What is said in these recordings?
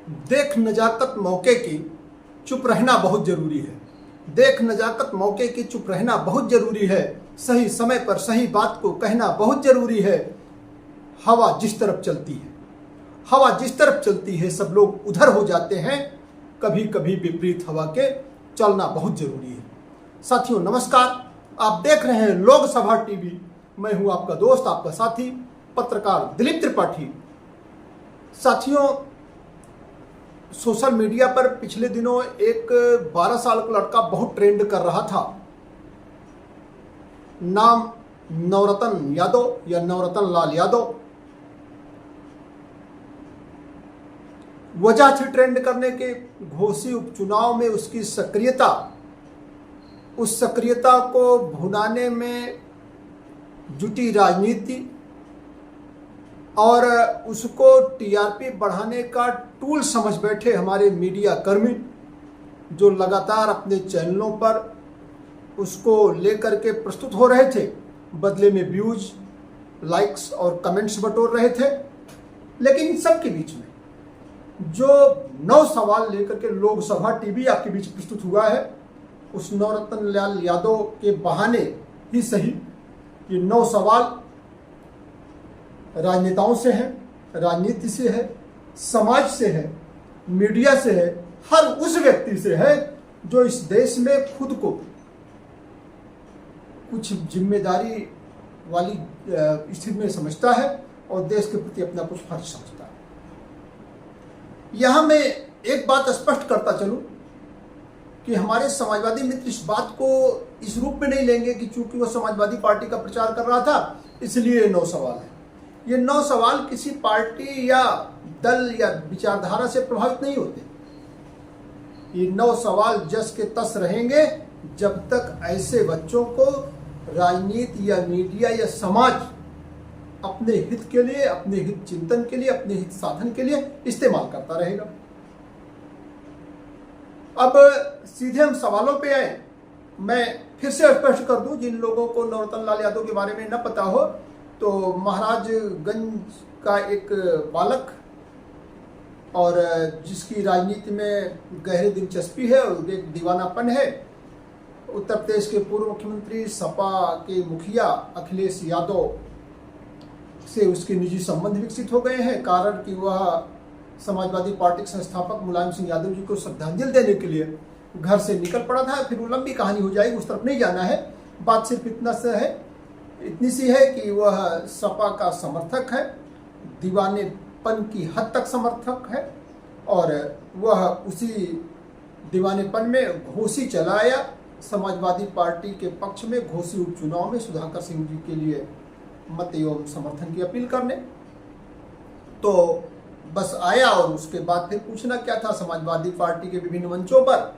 देख नजाकत मौके की चुप रहना बहुत जरूरी है। देख नजाकत मौके की चुप रहना बहुत जरूरी है। सही समय पर सही बात को कहना बहुत जरूरी है। हवा जिस तरफ चलती है, हवा जिस तरफ चलती है सब लोग उधर हो जाते हैं। कभी कभी विपरीत हवा के चलना बहुत जरूरी है। साथियों नमस्कार, आप देख रहे हैं लोकसभा टीवी। मैं हूं आपका दोस्त, आपका साथी पत्रकार दिलीप त्रिपाठी। साथियों, सोशल मीडिया पर पिछले दिनों एक 12 साल का लड़का बहुत ट्रेंड कर रहा था। नाम नवरत्न यादव या नवरत्न लाल यादव। वजह थी ट्रेंड करने के घोसी उपचुनाव में उसकी सक्रियता। उस सक्रियता को भुनाने में जुटी राजनीति और उसको टीआरपी बढ़ाने का टूल समझ बैठे हमारे मीडिया कर्मी, जो लगातार अपने चैनलों पर उसको लेकर के प्रस्तुत हो रहे थे। बदले में व्यूज, लाइक्स और कमेंट्स बटोर रहे थे। लेकिन इन सब के बीच में जो 9 सवाल लेकर के लोकसभा टीवी आपके बीच प्रस्तुत हुआ है, उस नवरत्न लाल यादव के बहाने ही सही, ये 9 सवाल राजनेताओं से है, राजनीति से है, समाज से है, मीडिया से है, हर उस व्यक्ति से है जो इस देश में खुद को कुछ जिम्मेदारी वाली स्थिति में समझता है और देश के प्रति अपना कुछ फर्ज समझता है। यहां मैं एक बात स्पष्ट करता चलूं कि हमारे समाजवादी मित्र इस बात को इस रूप में नहीं लेंगे कि चूंकि वह समाजवादी पार्टी का प्रचार कर रहा था इसलिए 9 सवाल है। ये 9 सवाल किसी पार्टी या दल या विचारधारा से प्रभावित नहीं होते। ये 9 सवाल जस के तस रहेंगे जब तक ऐसे बच्चों को राजनीति या मीडिया या समाज अपने हित के लिए, अपने हित चिंतन के लिए, अपने हित साधन के लिए इस्तेमाल करता रहेगा। अब सीधे हम सवालों पे आए। मैं फिर से स्पष्ट कर दूं, जिन लोगों को नवरत्न लाल यादव के बारे में न पता हो, तो महाराजगंज का एक बालक और जिसकी राजनीति में गहरी दिलचस्पी है और एक दीवानापन है, उत्तर प्रदेश के पूर्व मुख्यमंत्री सपा के मुखिया अखिलेश यादव से उसके निजी संबंध विकसित हो गए हैं। कारण कि वह समाजवादी पार्टी के संस्थापक मुलायम सिंह यादव जी को श्रद्धांजलि देने के लिए घर से निकल पड़ा था। फिर वो लंबी कहानी हो जाएगी, उस तरफ नहीं जाना है। बात सिर्फ इतनी सी है कि वह सपा का समर्थक है, दीवानेपन की हद तक समर्थक है और वह उसी दीवानेपन में घोसी चलाया समाजवादी पार्टी के पक्ष में घोसी उपचुनाव में सुधाकर सिंह जी के लिए मत एवं समर्थन की अपील करने। तो बस आया और उसके बाद फिर पूछना क्या था समाजवादी पार्टी के विभिन्न मंचों पर,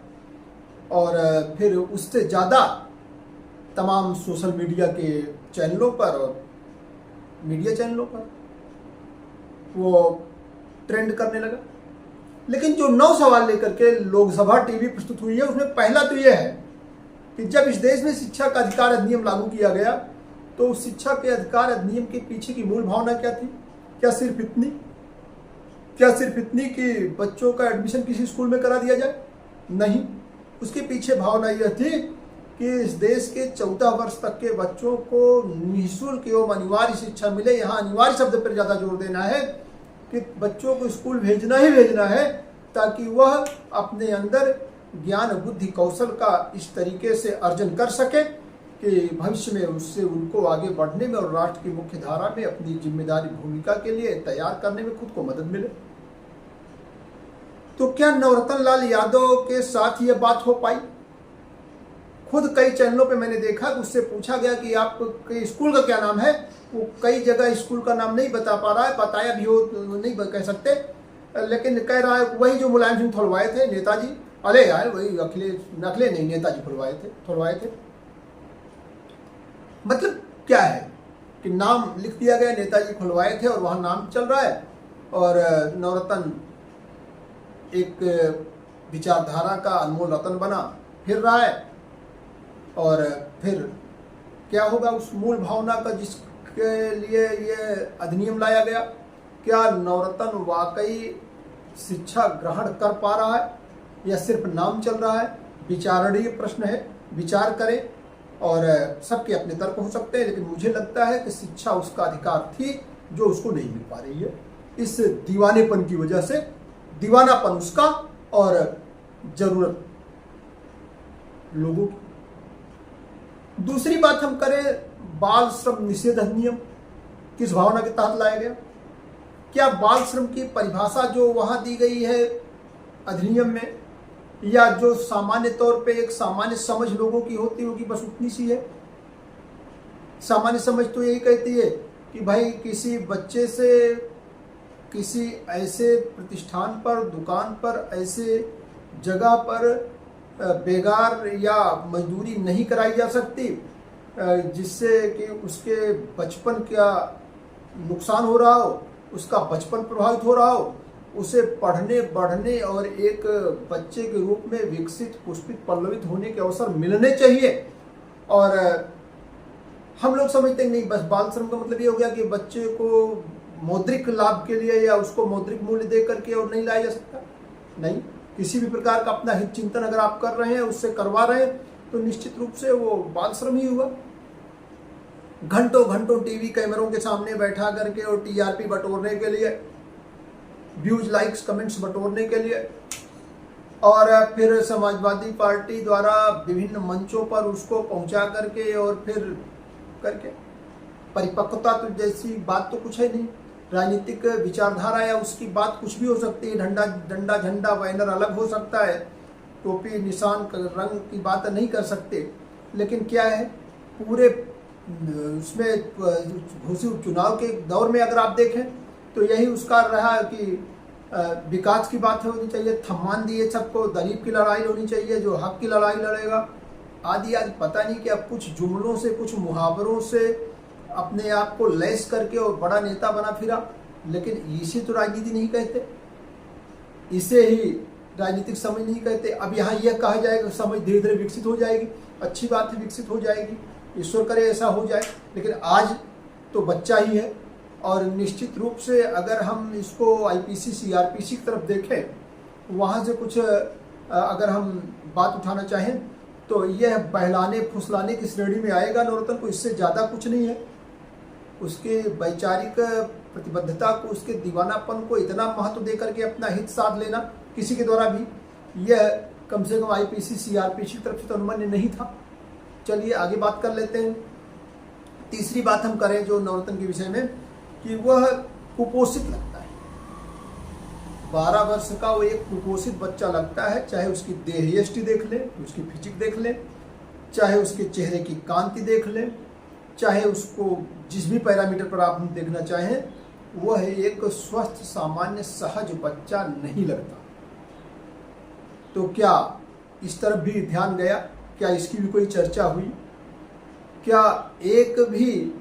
और फिर उससे ज़्यादा तमाम सोशल मीडिया के चैनलों पर और मीडिया चैनलों पर वो ट्रेंड करने लगा। लेकिन जो 9 सवाल लेकर के लोकसभा टीवी प्रस्तुत हुई है, उसमें पहला तो यह है कि जब इस देश में शिक्षा का अधिकार अधिनियम लागू किया गया तो उस शिक्षा के अधिकार अधिनियम के पीछे की मूल भावना क्या थी? क्या सिर्फ इतनी कि बच्चों का एडमिशन किसी स्कूल में करा दिया जाए? नहीं, उसके पीछे भावना यह थी कि इस देश के 14 वर्ष तक के बच्चों को निःशुल्क एवं अनिवार्य शिक्षा मिले। यहाँ अनिवार्य शब्द पर ज़्यादा जोर देना है कि बच्चों को स्कूल भेजना ही भेजना है, ताकि वह अपने अंदर ज्ञान, बुद्धि, कौशल का इस तरीके से अर्जन कर सके कि भविष्य में उससे उनको आगे बढ़ने में और राष्ट्र की मुख्य धारा में अपनी जिम्मेदारी भूमिका के लिए तैयार करने में खुद को मदद मिले। तो क्या नवरत्न लाल यादव के साथ यह बात हो पाई? खुद कई चैनलों पे मैंने देखा कि उससे पूछा गया कि आपके स्कूल का क्या नाम है। वो कई जगह स्कूल का नाम नहीं बता पा रहा है, बताया भी हो नहीं कह सकते, लेकिन कह रहा है वही जो मुलायम सिंह खुलवाए थे, नेताजी। अरे यार, वही अखिलेश नकले नहीं, नेताजी खुलवाए थे। मतलब क्या है कि नाम लिख दिया गया, नेताजी खुलवाए थे और वहां नाम चल रहा है, और नवरत्न एक विचारधारा का अनमोल रत्न बना फिर रहा है। और फिर क्या होगा उस मूल भावना का जिसके लिए ये अधिनियम लाया गया? क्या नवरत्न वाकई शिक्षा ग्रहण कर पा रहा है या सिर्फ नाम चल रहा है, विचारणीय प्रश्न है, विचार करें। और सबके अपने तर्क हो सकते हैं, लेकिन मुझे लगता है कि शिक्षा उसका अधिकार थी जो उसको नहीं मिल पा रही है, इस दीवानेपन की वजह से। दीवानापन उसका और जरूरत लोगों की। दूसरी बात हम करें, बाल श्रम निषेध अधिनियम किस भावना के तहत लाया गया? क्या बाल श्रम की परिभाषा जो वहां दी गई है अधिनियम में, या जो सामान्य तौर पे एक सामान्य समझ लोगों की होती होगी, बस उतनी सी है? सामान्य समझ तो यही कहती है कि भाई किसी बच्चे से किसी ऐसे प्रतिष्ठान पर, दुकान पर, ऐसे जगह पर बेगार या मजदूरी नहीं कराई जा सकती जिससे कि उसके बचपन का नुकसान हो रहा हो, उसका बचपन प्रभावित हो रहा हो, उसे पढ़ने बढ़ने और एक बच्चे के रूप में विकसित, पुष्पित, पल्लवित होने के अवसर मिलने चाहिए। और हम लोग समझते हैं नहीं, बस बाल श्रम का मतलब ये हो गया कि बच्चे को मौद्रिक लाभ के लिए या उसको मौद्रिक मूल्य दे करके और नहीं लाया जा सकता। नहीं, किसी भी प्रकार का अपना हित चिंतन अगर आप कर रहे हैं, उससे करवा रहे हैं, तो निश्चित रूप से वो बाल श्रम ही हुआ। घंटों घंटों टीवी कैमरों के सामने बैठा करके और टीआरपी बटोरने के लिए, व्यूज, लाइक्स, कमेंट्स बटोरने के लिए, और फिर समाजवादी पार्टी द्वारा विभिन्न मंचों पर उसको पहुंचा करके और फिर करके परिपक्वता तो जैसी बात तो कुछ है नहीं। राजनीतिक विचारधारा या उसकी बात कुछ भी हो सकती है, डंडा झंडा बैनर अलग हो सकता है, टोपी निशान रंग की बात नहीं कर सकते। लेकिन क्या है, पूरे उसमें चुनाव के दौर में अगर आप देखें तो यही उसका रहा कि विकास की बात होनी चाहिए, सम्मान दिए सबको, गरीब की लड़ाई होनी चाहिए, जो हक की लड़ाई लड़ेगा, आदि आदि। पता नहीं कि अब कुछ जुमलों से, कुछ मुहावरों से अपने आप को लैस करके और बड़ा नेता बना फिरा। लेकिन इसे तो राजनीति नहीं कहते, इसे ही राजनीतिक समझ नहीं कहते। अब यहाँ यह कहा जाएगा समझ धीरे धीरे विकसित हो जाएगी, अच्छी बात है, विकसित हो जाएगी, ईश्वर करे ऐसा हो जाए। लेकिन आज तो बच्चा ही है। और निश्चित रूप से अगर हम इसको आईपीसी सीआरपीसी की तरफ देखें, वहाँ से कुछ अगर हम बात उठाना चाहें तो यह बहलाने फुसलाने की श्रेणी में आएगा नवरत्न को, इससे ज़्यादा कुछ नहीं है। उसके वैचारिक प्रतिबद्धता को, उसके दीवानापन को इतना महत्व देकर के अपना हित साध लेना किसी के द्वारा भी, यह कम से कम आईपीसी सीआरपीसी की तरफ से तो अनुमन्य नहीं था। चलिए आगे बात कर लेते हैं। तीसरी बात हम करें जो नवरत्न के विषय में, कि वह कुपोषित लगता है। 12 वर्ष का वो एक कुपोषित बच्चा लगता है, चाहे उसकी देहयष्टि देख ले, उसकी फिजिक देख ले, चाहे उसके चेहरे की कांति देख ले, चाहे उसको जिस भी पैरामीटर पर आप देखना चाहें, वह एक स्वस्थ, सामान्य, सहज बच्चा नहीं लगता। तो क्या इस तरफ भी ध्यान गया? क्या इसकी भी कोई चर्चा हुई? क्या एक भी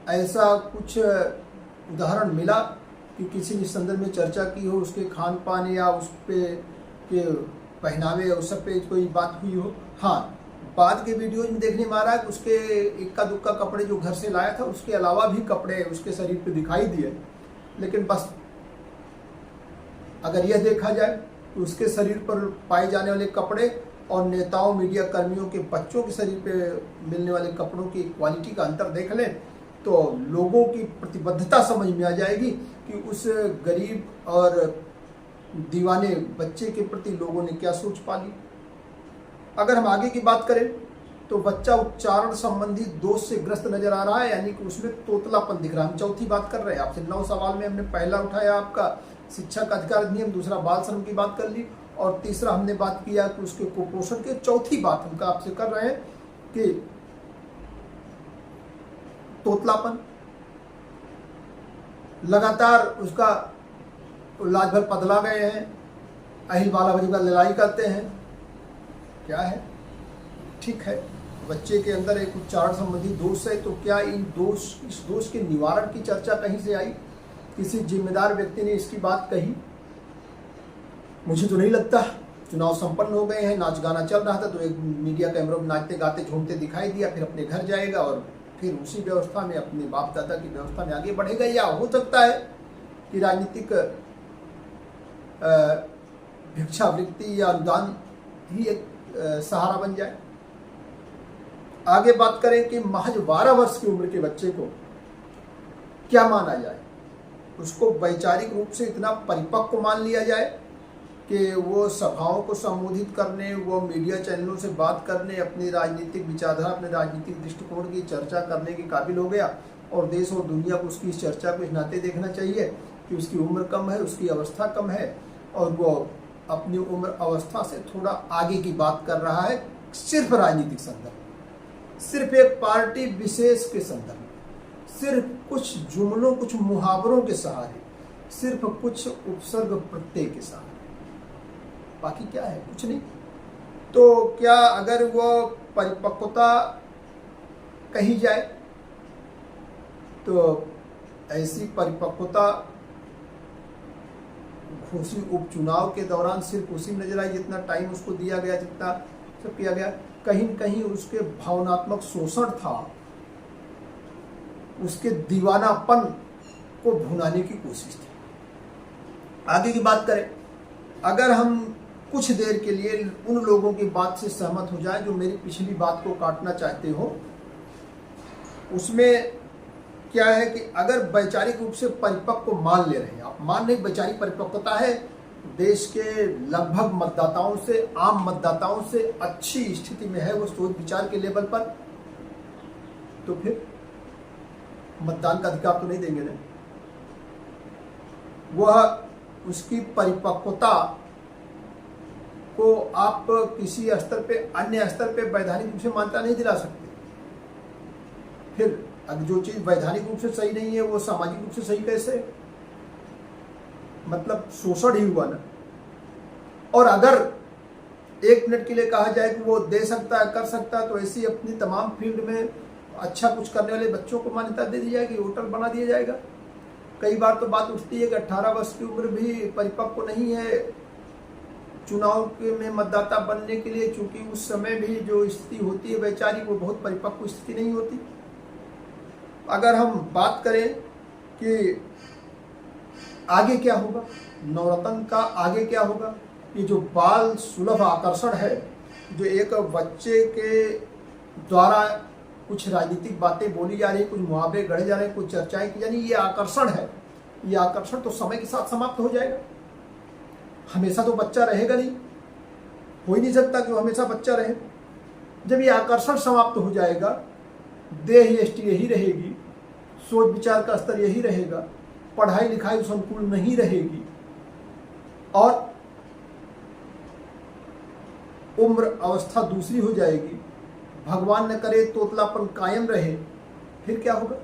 ऐसा कुछ उदाहरण मिला कि किसी ने संदर्भ में चर्चा की हो, उसके खान पान या उस पे के पहनावे, उस सब पे कोई बात हुई हो? हाँ, बाद के वीडियोज में देखने में आ रहा है कि उसके इक्का दुक्का कपड़े जो घर से लाया था, उसके अलावा भी कपड़े उसके शरीर पे दिखाई दिए। लेकिन बस अगर यह देखा जाए तो उसके शरीर पर पाए जाने वाले कपड़े और नेताओं, मीडिया कर्मियों के बच्चों के शरीर पे मिलने वाले कपड़ों की क्वालिटी का अंतर देख लें तो लोगों की प्रतिबद्धता समझ में आ जाएगी कि उस गरीब और दीवाने बच्चे के प्रति लोगों ने क्या सोच पाली। अगर हम आगे की बात करें तो बच्चा उच्चारण संबंधी दोष से ग्रस्त नजर आ रहा है, यानी कि उसमें तोतलापन दिख रहा है। हम चौथी बात कर रहे हैं आपसे। 9 सवाल में हमने पहला उठाया आपका शिक्षा का अधिकार अधिनियम, दूसरा बाल श्रम की बात कर ली, और तीसरा हमने बात किया कि उसके कुपोषण की। चौथी बात हम आपसे कर रहे हैं कि तोतलापन, लगातार उसका लाज भर पदला गए हैं, अहिल बाला बजी का लड़ाई करते हैं। क्या है? ठीक है, बच्चे के अंदर एक उच्चारण संबंधी दोष है, तो क्या इस दोष के निवारण की चर्चा कहीं से आई? किसी जिम्मेदार व्यक्ति ने इसकी बात कही? मुझे तो नहीं लगता। चुनाव संपन्न हो गए हैं, नाच गाना चल रहा था, तो एक मीडिया कैमरों में नाचते गाते झूमते दिखाई दिया, फिर अपने घर जाएगा और फिर उसी व्यवस्था में, अपने बाप दादा की व्यवस्था में आगे बढ़ेगा। या हो सकता है कि राजनीतिक भिक्षावृत्ति या अनुदान ही एक सहारा बन जाए। आगे बात करें कि महज 12 वर्ष की उम्र के बच्चे को क्या माना जाए, उसको वैचारिक रूप से इतना परिपक्व मान लिया जाए कि वो सभाओं को संबोधित करने, वो मीडिया चैनलों से बात करने, अपनी राजनीतिक विचारधारा, अपने राजनीतिक दृष्टिकोण की चर्चा करने के काबिल हो गया, और देश और दुनिया को उसकी इस चर्चा को इस नाते देखना चाहिए कि उसकी उम्र कम है, उसकी अवस्था कम है, और वो अपनी उम्र अवस्था से थोड़ा आगे की बात कर रहा है, सिर्फ राजनीतिक संदर्भ, सिर्फ एक पार्टी विशेष के संदर्भ, सिर्फ कुछ जुमलों, कुछ मुहावरों के सहारे, सिर्फ कुछ उपसर्ग प्रत्यय के सहारे, बाकी क्या है, कुछ नहीं। तो क्या अगर वो परिपक्वता कही जाए तो ऐसी परिपक्वता घोषी उपचुनाव के दौरान सिर्फ उसी में नजर आई जितना टाइम उसको दिया गया, जितना सब किया गया। कहीं कहीं उसके भावनात्मक शोषण था, उसके दीवानापन को भुनाने की कोशिश थी। आगे की बात करें, अगर हम कुछ देर के लिए उन लोगों की बात से सहमत हो जाएं जो मेरी पिछली बात को काटना चाहते हो, उसमें क्या है कि अगर वैचारिक रूप से परिपक्व मान ले रहे हैं आप, मान नहीं, वैचारिक परिपक्वता है, देश के लगभग मतदाताओं से, आम मतदाताओं से अच्छी स्थिति में है वो सोच विचार के लेवल पर, तो फिर मतदान का अधिकार तो नहीं देंगे ना। वह उसकी परिपक्वता को आप किसी स्तर पे, अन्य स्तर पे वैधानिक रूप से मान्यता नहीं दिला सकते। फिर अब जो चीज वैधानिक रूप से सही नहीं है वो सामाजिक रूप से सही कैसे, मतलब शोषण ही हुआ ना। और अगर 1 मिनट के लिए कहा जाए कि वो दे सकता है, कर सकता है, तो ऐसी अपनी तमाम फील्ड में अच्छा कुछ करने वाले बच्चों को मान्यता दे दी जाएगी, वोटर बना दिया जाएगा। कई बार तो बात उठती है कि 18 वर्ष की उम्र भी परिपक्व नहीं है चुनाव में मतदाता बनने के लिए, चूंकि उस समय भी जो स्थिति होती है वैचारिक, वो बहुत परिपक्व स्थिति नहीं होती। अगर हम बात करें कि आगे क्या होगा, नवरत्न का आगे क्या होगा, ये जो बाल सुलभ आकर्षण है, जो एक बच्चे के द्वारा कुछ राजनीतिक बातें बोली जा रही, कुछ मुहावरे गढ़े जा रहे, कुछ चर्चाएं की जानी, ये आकर्षण है, ये आकर्षण तो समय के साथ समाप्त हो जाएगा। हमेशा तो बच्चा रहेगा नहीं, हो ही नहीं सकता कि वो हमेशा बच्चा रहे। जब ये आकर्षण समाप्त हो जाएगा, देह यष्टि यही रहेगी, सोच विचार का स्तर यही रहेगा, पढ़ाई लिखाई उस अनुकूल नहीं रहेगी, और उम्र अवस्था दूसरी हो जाएगी, भगवान न करे तोतलापन कायम रहे, फिर क्या होगा,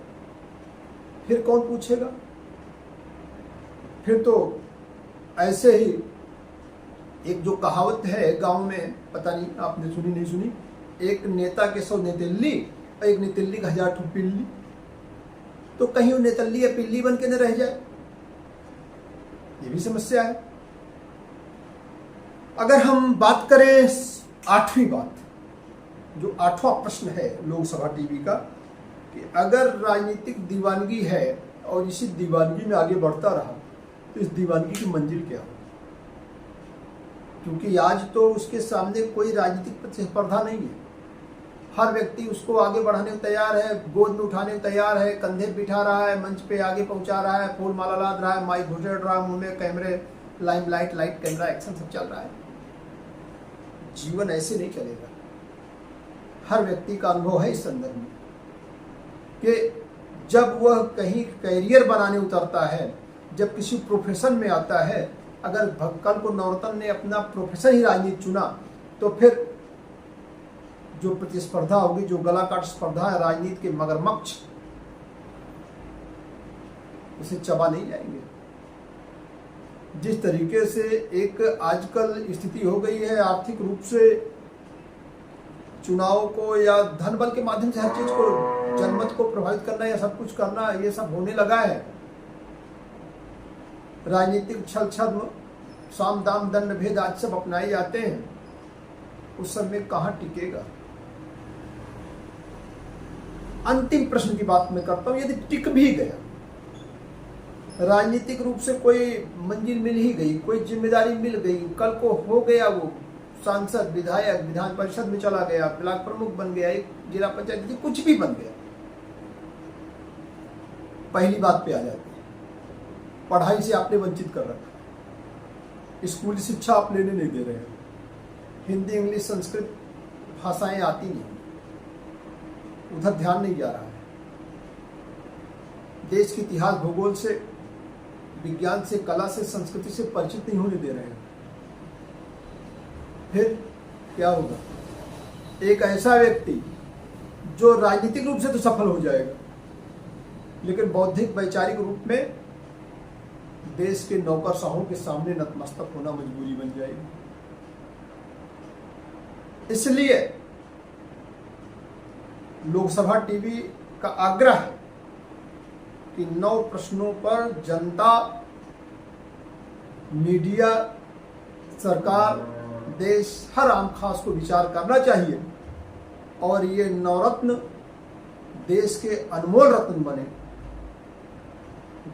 फिर कौन पूछेगा। फिर तो ऐसे ही एक जो कहावत है गांव में, पता नहीं आपने सुनी नहीं सुनी, एक नेता के 100 नेतिल्ली और एक नेतिल्ली का 1000 ठो पिल्ली, तो कहीं वो नेतल्ली या पिल्ली बन के न रह जाए, ये भी समस्या है। अगर हम बात करें 8वीं बात, जो 8वां प्रश्न है लोकसभा टीवी का, कि अगर राजनीतिक दीवानगी है और इसी दीवानगी में आगे बढ़ता रहा तो इस दीवानगी की मंजिल क्या हो, क्योंकि आज तो उसके सामने कोई राजनीतिक प्रतिस्पर्धा नहीं है। हर व्यक्ति उसको आगे बढ़ाने को तैयार है, गोद में उठाने को तैयार है, कंधे बिठा रहा है, मंच पे आगे पहुंचा रहा है, फूल माला लाद रहा है, माइक घुसेड़ रहा है, मुंह में कैमरे, लाइमलाइट, लाइट कैमरा एक्शन सब चल रहा है। जीवन ऐसे नहीं चलेगा। हर व्यक्ति का अनुभव है इस संदर्भ में कि जब वह कहीं कैरियर बनाने उतरता है, जब किसी प्रोफेशन में आता है, अगर कल को नवरत्न ने अपना प्रोफेशन ही राजनीति चुना, तो फिर जो प्रतिस्पर्धा होगी, जो गलाकाट स्पर्धा है राजनीति के मगरमच्छ, उसे चबा नहीं जाएंगे। जिस तरीके से एक आजकल स्थिति हो गई है, आर्थिक रूप से चुनाव को या धन बल के माध्यम से हर चीज को, जनमत को प्रभावित करना या सब कुछ करना, ये सब होने लगा है। राजनीतिक छल छद्म, साम दाम दंड भेद आज सब अपनाए जाते हैं, उस सब में कहां टिकेगा। अंतिम प्रश्न की बात मैं करता हूं, यदि टिक भी गया राजनीतिक रूप से कोई मंजिल मिल ही गई, कोई जिम्मेदारी मिल गई, कल को हो गया वो सांसद, विधायक, विधान परिषद में चला गया, ब्लॉक प्रमुख बन गया, एक जिला पंचायत, कुछ भी बन गया, पहली बात पे आ जाती है, पढ़ाई से आपने वंचित कर रखा, स्कूली शिक्षा आप लेने नहीं दे रहे हैं, हिंदी, इंग्लिश, संस्कृत भाषाएं आती नहीं, उधर ध्यान नहीं जा रहा है, देश के इतिहास, भूगोल से, विज्ञान से, कला से, संस्कृति से परिचित नहीं होने दे रहे हैं। फिर क्या होगा? एक ऐसा व्यक्ति जो राजनीतिक रूप से तो सफल हो जाएगा, लेकिन बौद्धिक वैचारिक रूप में देश के नौकरशाहों के सामने नतमस्तक होना मजबूरी बन जाएगी। इसलिए लोकसभा टीवी का आग्रह है कि 9 प्रश्नों पर जनता, मीडिया, सरकार, देश, हर आम खास को विचार करना चाहिए और ये 9 रत्न देश के अनमोल रत्न बने,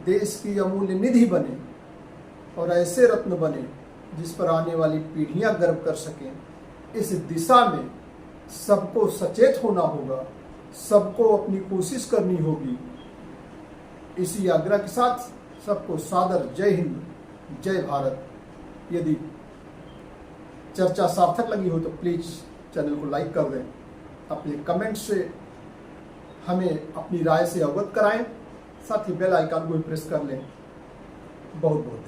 देश की अमूल्य निधि बने और ऐसे रत्न बने जिस पर आने वाली पीढ़ियां गर्व कर सकें। इस दिशा में सबको सचेत होना होगा, सबको अपनी कोशिश करनी होगी। इसी आग्रह के साथ सबको सादर जय हिंद, जय भारत। यदि चर्चा सार्थक लगी हो तो प्लीज़ चैनल को लाइक कर दें, अपने कमेंट से हमें अपनी राय से अवगत कराएं, साथ ही बेल आइकन को भी प्रेस कर लें। बहुत बहुत